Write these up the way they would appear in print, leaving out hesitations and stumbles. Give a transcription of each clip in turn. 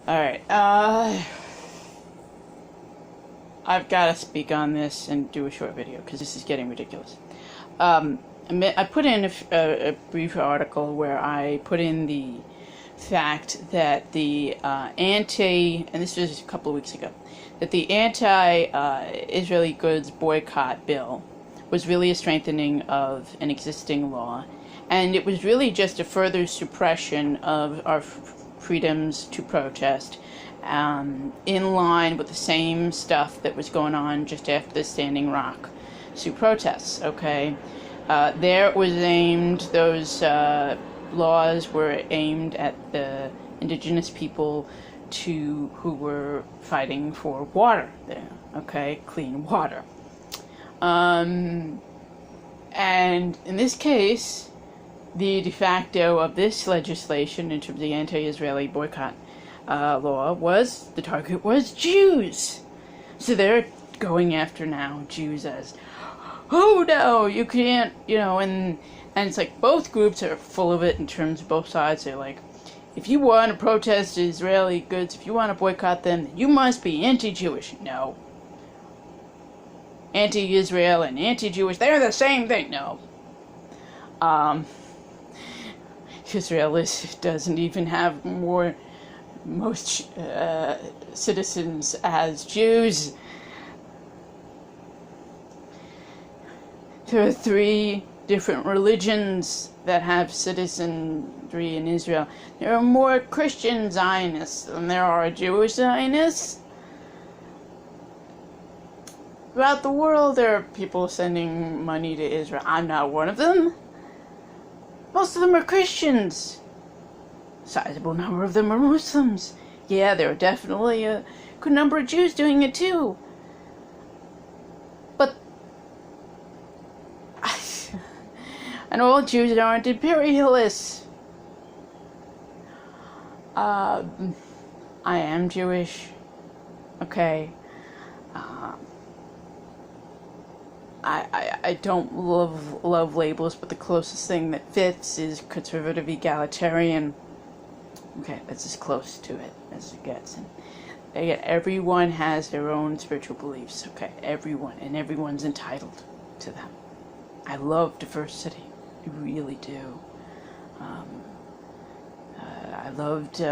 Alright, I've got to speak on this and do a short video because this is getting ridiculous. I put in a brief article where I put in the fact that the and this was a couple of weeks ago, that the anti-Israeli goods boycott bill was really a strengthening of an existing law, and it was really just a further suppression of our freedoms to protest, in line with the same stuff that was going on just after the Standing Rock Sioux protests, okay? Those laws were aimed at the indigenous people who were fighting for water there, okay? Clean water. And in this case, the de facto of this legislation, in terms of the anti-Israeli boycott law, the target was Jews. So they're going after now Jews as, oh no, you can't, and it's like both groups are full of it in terms of both sides. They're like, if you want to protest Israeli goods, if you want to boycott them, then you must be anti-Jewish. No. Anti-Israel and anti-Jewish, they're the same thing. No. Israel doesn't even have most citizens as Jews. There are 3 different religions that have citizenry in Israel. There are more Christian Zionists than there are Jewish Zionists. Throughout the world, there are people sending money to Israel. I'm not one of them. Most of them are Christians. A sizable number of them are Muslims. Yeah, there are definitely a good number of Jews doing it too. But and all Jews aren't imperialists. I am Jewish. Okay. I don't love labels, but the closest thing that fits is conservative egalitarian. Okay, that's as close to it as it gets. And everyone has their own spiritual beliefs. Okay, everyone's entitled to them. I love diversity. I really do. I loved,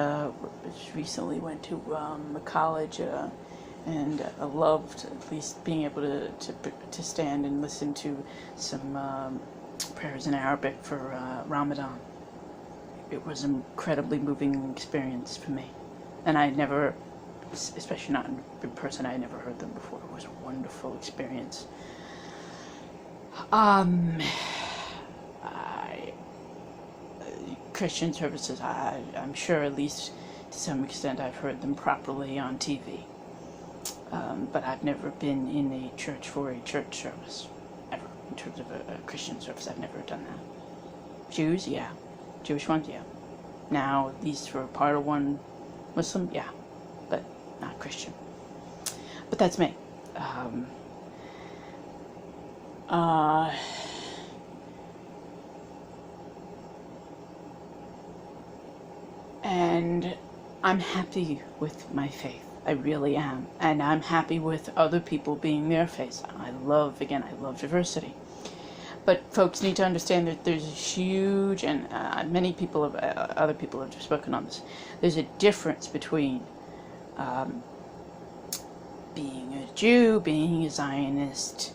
recently went to a college, and I loved at least being able to stand and listen to some prayers in Arabic for Ramadan. It was an incredibly moving experience for me. And I never, especially not in person, I never heard them before. It was a wonderful experience. Christian services, I'm sure at least to some extent I've heard them properly on TV. But I've never been in a church for a church service, ever, in terms of a Christian service. I've never done that. Jews, yeah. Jewish ones, yeah. Now, at least for part of one Muslim, yeah. But not Christian. But that's me. And I'm happy with my faith. I really am. And I'm happy with other people being their faith. I love diversity. But folks need to understand that there's a huge, and other people have spoken on this, there's a difference between being a Jew, being a Zionist,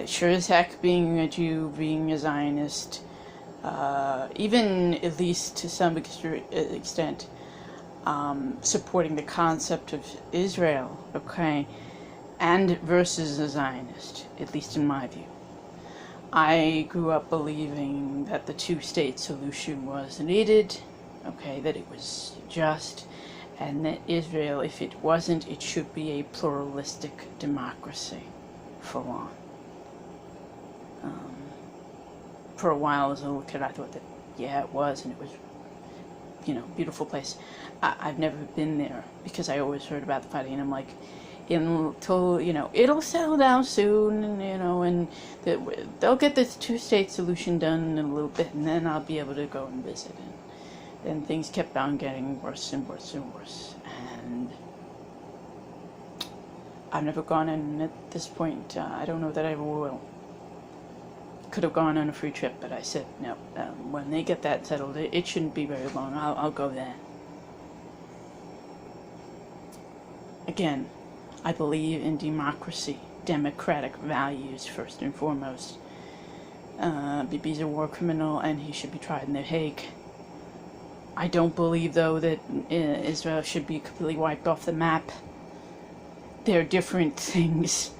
sure as heck being a Jew, being a Zionist, even at least to some extent, supporting the concept of Israel, okay, and versus a Zionist, at least in my view. I grew up believing that the 2-state solution was needed, okay, that it was just, and that Israel, if it wasn't, it should be a pluralistic democracy, full on. For a while as a little kid, I thought that, yeah, it was, and it was, beautiful place. I've never been there, because I always heard about the fighting, and I'm like, it'll settle down soon, and they'll get this 2-state solution done in a little bit, and then I'll be able to go and visit. then things kept on getting worse and worse and worse. And I've never gone in at this point. I don't know that I ever will. Could have gone on a free trip, but I said no. When they get that settled, it shouldn't be very long. I'll go then. Again, I believe in democracy, democratic values first and foremost. Bibi's a war criminal and he should be tried in The Hague. I don't believe, though, that Israel should be completely wiped off the map. They're different things.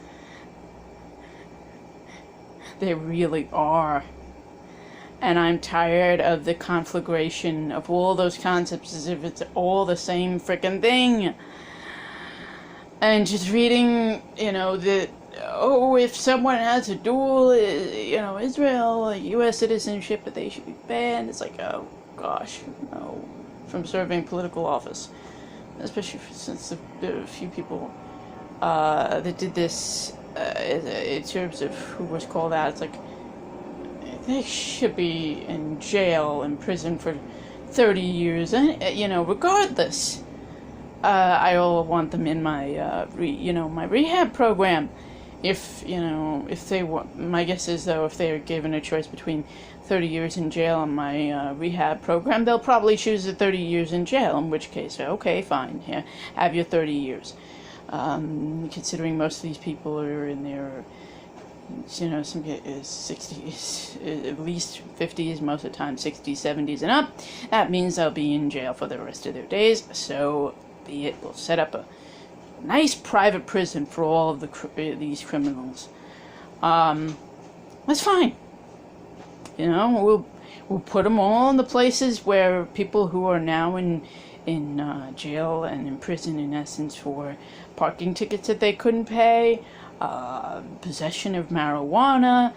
They really are. And I'm tired of the conflagration of all those concepts as if it's all the same frickin' thing. And just reading, that, if someone has a dual, Israel, U.S. citizenship, that they should be banned. It's like, oh, gosh, no, from serving political office. Especially since there are a few people that did this in terms of who was called out. It's like, they should be in jail, in prison for 30 years, and, regardless. I all want them in my, my rehab program. If they were, my guess is, though, if they are given a choice between 30 years in jail and my rehab program, they'll probably choose the 30 years in jail, in which case, okay, fine, yeah, have your 30 years. Considering most of these people are in their, some is 60s, at least 50s, most of the time 60s, 70s, and up, that means they'll be in jail for the rest of their days, so be it. We'll set up a nice private prison for all of these criminals. That's fine. We'll put them all in the places where people who are now in jail and in prison, in essence, for parking tickets that they couldn't pay, possession of marijuana,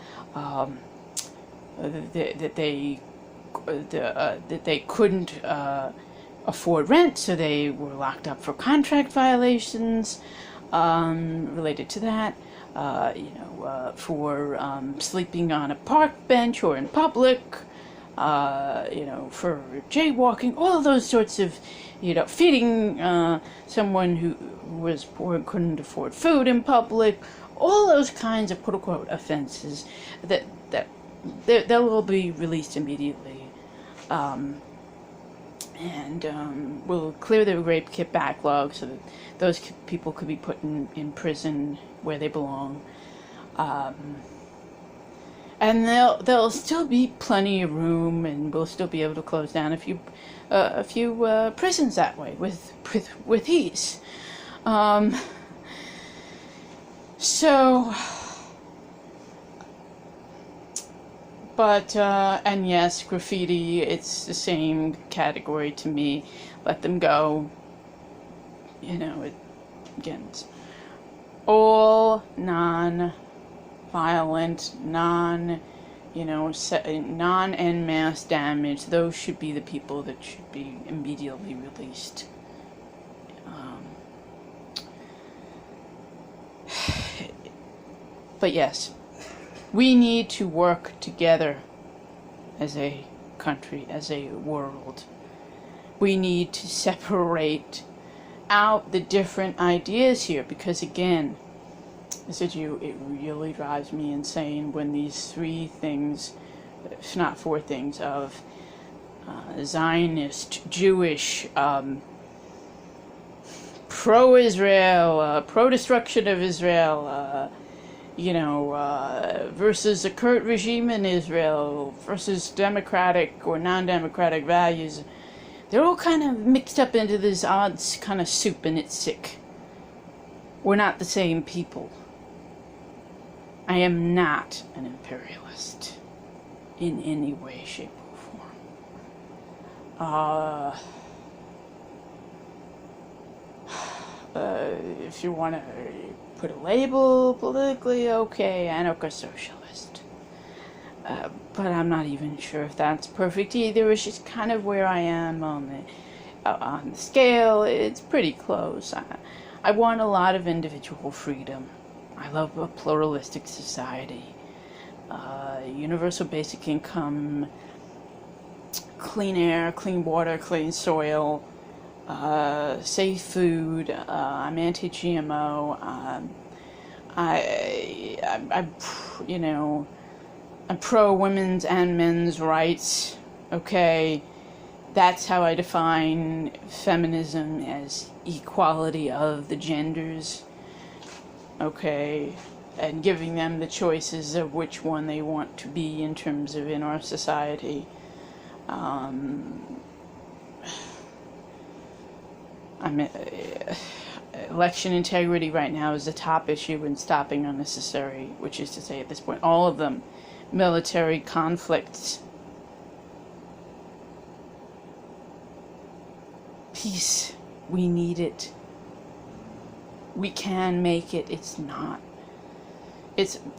that they couldn't afford rent, so they were locked up for contract violations related to that, for sleeping on a park bench or in public, for jaywalking, all of those sorts of, feeding someone who was poor and couldn't afford food in public, all those kinds of quote-unquote offenses that they'll all be released immediately. And we'll clear the rape kit backlog so that those people could be put in prison where they belong. And there'll still be plenty of room, and we'll still be able to close down a few prisons that way with ease. But, and yes, graffiti, it's the same category to me. Let them go. Again, it's all non-violent, non-en masse damage. Those should be the people that should be immediately released. But yes. We need to work together as a country, as a world. We need to separate out the different ideas here, because again, it really drives me insane when these three things, if not four things, of Zionist, Jewish, pro-Israel, pro-destruction of Israel, versus the current regime in Israel, versus democratic or non-democratic values. They're all kind of mixed up into this odd kind of soup, and it's sick. We're not the same people. I am not an imperialist in any way, shape, or form. If you want to put a label politically, okay, anarcho-socialist. But I'm not even sure if that's perfect either. It's just kind of where I am on the scale. It's pretty close. I want a lot of individual freedom. I love a pluralistic society. Universal basic income, clean air, clean water, clean soil, safe food. I'm anti-GMO. I'm pro women's and men's rights. Okay, that's how I define feminism, as equality of the genders. Okay, and giving them the choices of which one they want to be in terms of in our society. Election integrity right now is the top issue in stopping unnecessary, which is to say at this point, all of them, military conflicts. Peace, we need it. We can make it.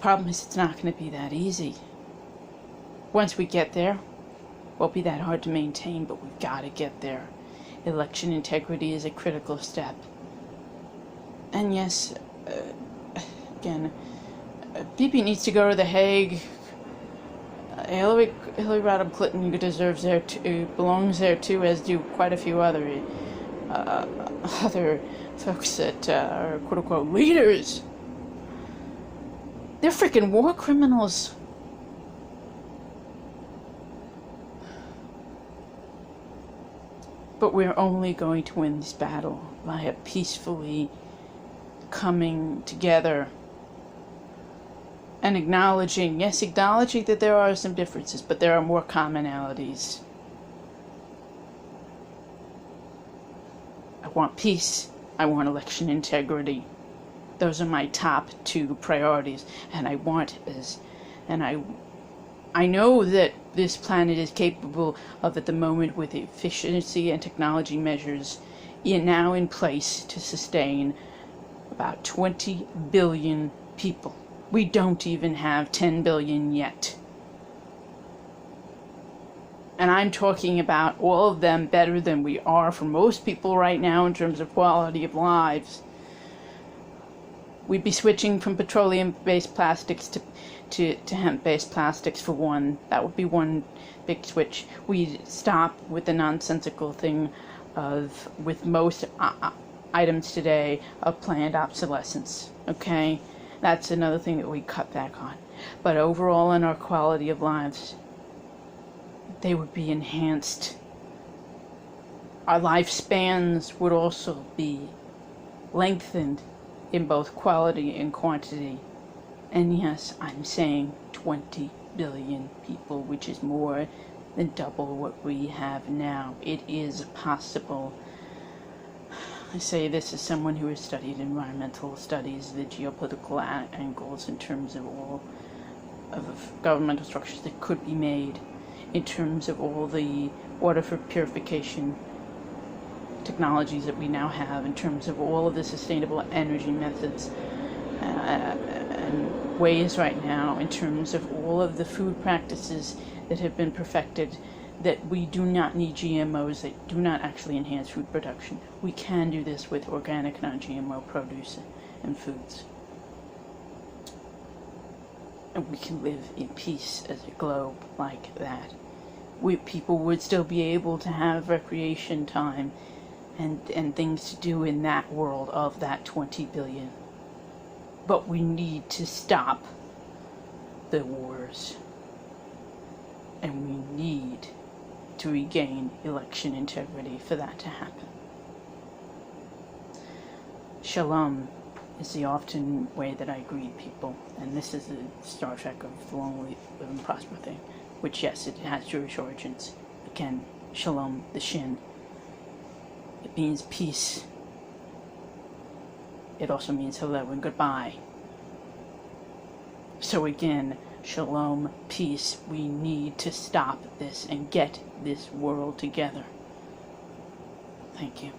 Problem is it's not going to be that easy. Once we get there, it won't be that hard to maintain, but we've got to get there. Election integrity is a critical step. And yes, again, Bibi needs to go to The Hague. Hillary Rodham Clinton deserves there too, belongs there too, as do quite a few other folks that are quote unquote leaders. They're freaking war criminals. But we're only going to win this battle by peacefully coming together and acknowledging that there are some differences, but there are more commonalities. I want peace. I want election integrity. Those are my top two priorities, and I know that this planet is capable of, at the moment, with efficiency and technology measures now in place, to sustain about 20 billion people. We don't even have 10 billion yet. And I'm talking about all of them better than we are for most people right now in terms of quality of lives. We'd be switching from petroleum-based plastics to hemp-based plastics for one. That would be one big switch. We'd stop with the nonsensical thing of, with most items today, of planned obsolescence. Okay? That's another thing that we cut back on. But overall in our quality of lives, they would be enhanced. Our lifespans would also be lengthened in both quality and quantity. And yes, I'm saying 20 billion people, which is more than double what we have now. It is possible. I say this as someone who has studied environmental studies, the geopolitical angles in terms of all of governmental structures that could be made, in terms of all the water for purification technologies that we now have, in terms of all of the sustainable energy methods and ways right now, in terms of all of the food practices that have been perfected, that we do not need GMOs, that do not actually enhance food production. We can do this with organic, non-GMO produce and foods. And we can live in peace as a globe like that. People would still be able to have recreation time and things to do in that world of that 20 billion. But we need to stop the wars. And we need to regain election integrity for that to happen. Shalom is the often way that I greet people, and this is the Star Trek of the Long Live and Prosper thing, which, yes, it has Jewish origins. Again, Shalom, the Shin. It means peace. It also means hello and goodbye. So again, Shalom, peace. We need to stop this and get this world together. Thank you.